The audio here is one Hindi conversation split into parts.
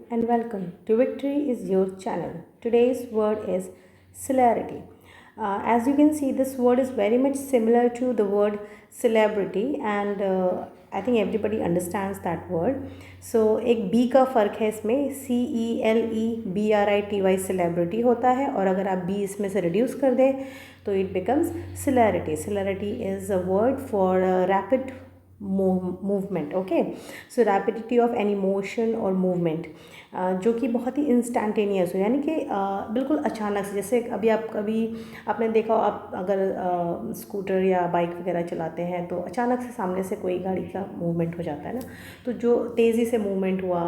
and welcome to Victory is Your channel. Today's word is celerity. As you can see, this word is very much similar to the word celebrity, and I think everybody understands that word. So एक B का फ़र्क है इसमें, CELEBRITY celebrity होता है, और अगर आप B इसमें से reduce कर दें तो it becomes celerity. Celerity is a word for rapid movement. Okay, so rapidity of any motion और मूवमेंट जो कि बहुत ही इंस्टैंटेनियस हो, यानी कि बिल्कुल अचानक से। जैसे अभी आपने देखा हो, आप अगर स्कूटर या बाइक वगैरह चलाते हैं तो अचानक से सामने से कोई गाड़ी का मूवमेंट हो जाता है ना, तो जो तेज़ी से मूवमेंट हुआ,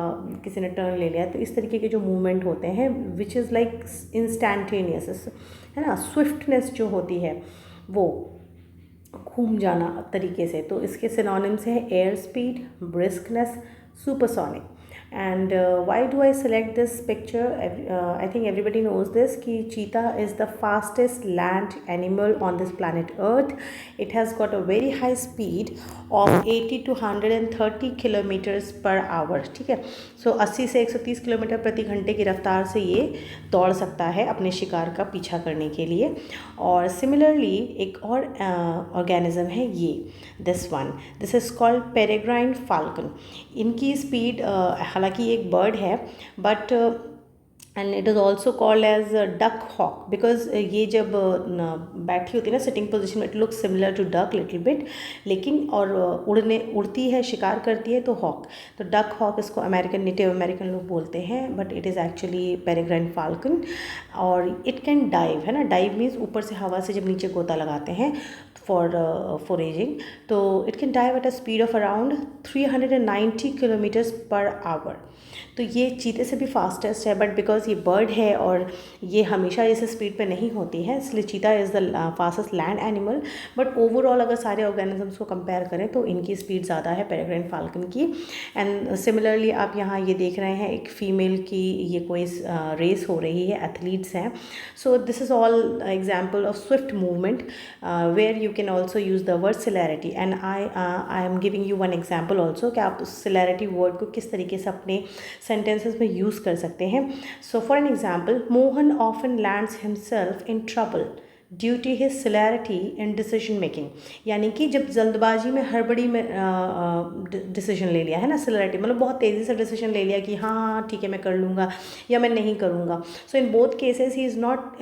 किसी ने टर्न ले लिया, तो इस तरीके के जो मूवमेंट होते हैं विच इज़ लाइक इंस्टैंटेनियस, है ना, स्विफ्टनेस जो होती है वो घूम जाना तरीके से। तो इसके सिनोनिम्स है air speed, briskness, supersonic. And why do I select this picture? I think everybody knows this कि cheetah is the fastest land animal on this planet Earth. It has got a very high speed of 80 to 130 kilometers per hour. ठीक है, सो 80 से 130 किलोमीटर प्रति घंटे की रफ्तार से ये दौड़ सकता है अपने शिकार का पीछा करने के लिए। और सिमिलरली एक और ऑर्गेनिज्म है ये, this is called peregrine falcon. इनकी स्पीड, हालांकि ये एक बर्ड है, but and it is also called as duck hawk, because ये जब बैठी होती है ना सिटिंग पोजिशन में, it looks similar to duck little bit, लेकिन और उड़ती है, शिकार करती है तो हॉक। तो डक हॉक इसको नेटिव अमेरिकन लोग बोलते हैं, but it is actually पेरेग्राइन falcon. और इट कैन डाइव, है ना, डाइव मीन्स ऊपर से हवा से जब नीचे गोता लगाते हैं फॉर फॉरेजिंग, तो it can dive at a speed of around 390 kilometres per hour. तो ये चीते से भी फास्टेस्ट है, बट बिकॉज ये बर्ड है और ये हमेशा इस स्पीड पे नहीं होती है, इसलिए चीता is the fastest land animal. But overall अगर सारे ऑर्गेनिजम्स को कंपेयर करें तो इनकी स्पीड ज़्यादा है पेरेग्राइन फाल्कन की। एंड सिमिलरली आप यहाँ ये देख रहे हैं, एक फ़ीमेल की ये कोई रेस हो रही है, एथलीट्स हैं। So this is all example of swift movement where you can also use the word celerity. And I am giving you one example also कि आप सिलैरिटी वर्ड को किस तरीके से अपने सेंटेंसेस में यूज़ कर सकते हैं। So for an example, Mohan often lands himself in trouble due to his celerity in decision making, यानी कि जब जल्दबाजी में, हड़बड़ी में डिसीजन ले लिया, है ना, सिलैरिटी मतलब बहुत तेज़ी से डिसीजन ले लिया कि हाँ हाँ ठीक है मैं कर लूँगा या मैं नहीं करूँगा। So in both cases he is not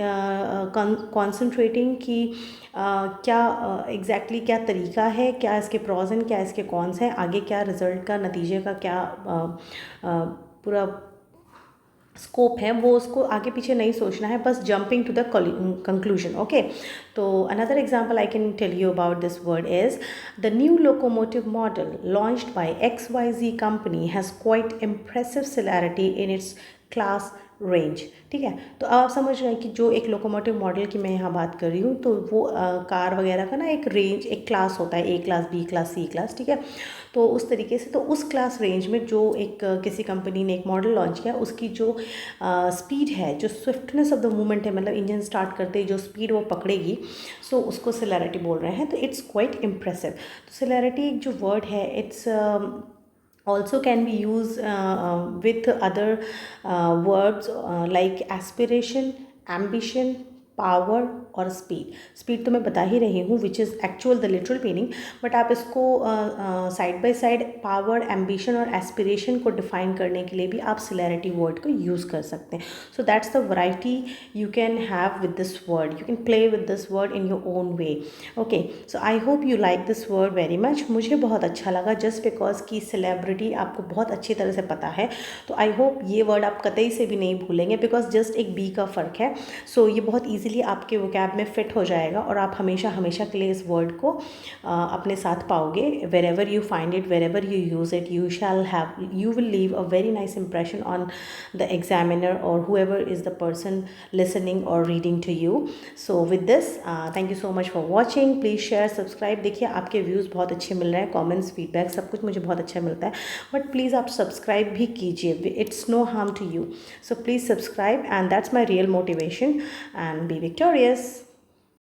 concentrating कि क्या एग्जैक्टली क्या तरीका है, क्या इसके प्रॉज एंड क्या इसके कॉन्स हैं, आगे क्या रिजल्ट का, नतीजे का क्या पूरा स्कोप है, वो उसको आगे पीछे नहीं सोचना है, बस jumping to the conclusion. Okay, तो another example I can tell you about this word is the new locomotive model launched by XYZ company has quite impressive celerity in its class range. ठीक है, तो अब आप समझ रहे हैं कि जो एक लोकोमोटिव मॉडल की मैं यहाँ बात कर रही हूँ, तो वो कार वगैरह का ना एक रेंज, एक क्लास होता है, A class, B class, C class. ठीक है, तो उस तरीके से, तो उस क्लास रेंज में जो एक किसी कंपनी ने एक मॉडल लॉन्च किया, उसकी जो स्पीड है, जो स्विफ्टनेस ऑफ द मूवमेंट है, मतलब इंजन स्टार्ट करते ही जो स्पीड वो पकड़ेगी, सो उसको सिलैरिटी बोल रहे हैं। तो इट्स क्वाइट इम्प्रेसिव। तो सिलैरिटी एक जो वर्ड है, it's also can be used with other verbs like aspiration, ambition, power और स्पीड तो मैं बता ही रही हूँ which is actual the literal meaning, but आप इसको side by side power, ambition और एस्पिरेशन को डिफाइन करने के लिए भी आप सिलैरिटी वर्ड को यूज़ कर सकते हैं। So that's the variety you can have with this word, you can play with this word in your own way. Okay, so I hope you like this word very much. मुझे बहुत अच्छा लगा जस्ट बिकॉज की सेलेब्रिटी आपको बहुत अच्छी तरह से पता है, तो आई होप ये वर्ड आप कतई से भी नहीं भूलेंगे, बिकॉज जस्ट एक बी का फ़र्क है। सो ये बहुत ईजी आपके वोकैब में फिट हो जाएगा और आप हमेशा हमेशा के लिए इस वर्ड को अपने साथ पाओगे। Wherever you find it, wherever you use it, you will leave a very nice impression on the examiner or whoever is the person listening or reading to you. So with this, thank you so much for watching. Please share, subscribe. देखिए आपके व्यूज़ बहुत अच्छे मिल रहे हैं, कमेंट्स, फीडबैक सब कुछ मुझे बहुत अच्छा मिलता है, बट प्लीज़ आप सब्सक्राइब भी कीजिए, it's no harm to you. So please subscribe, and that's my real motivation, and be victorious.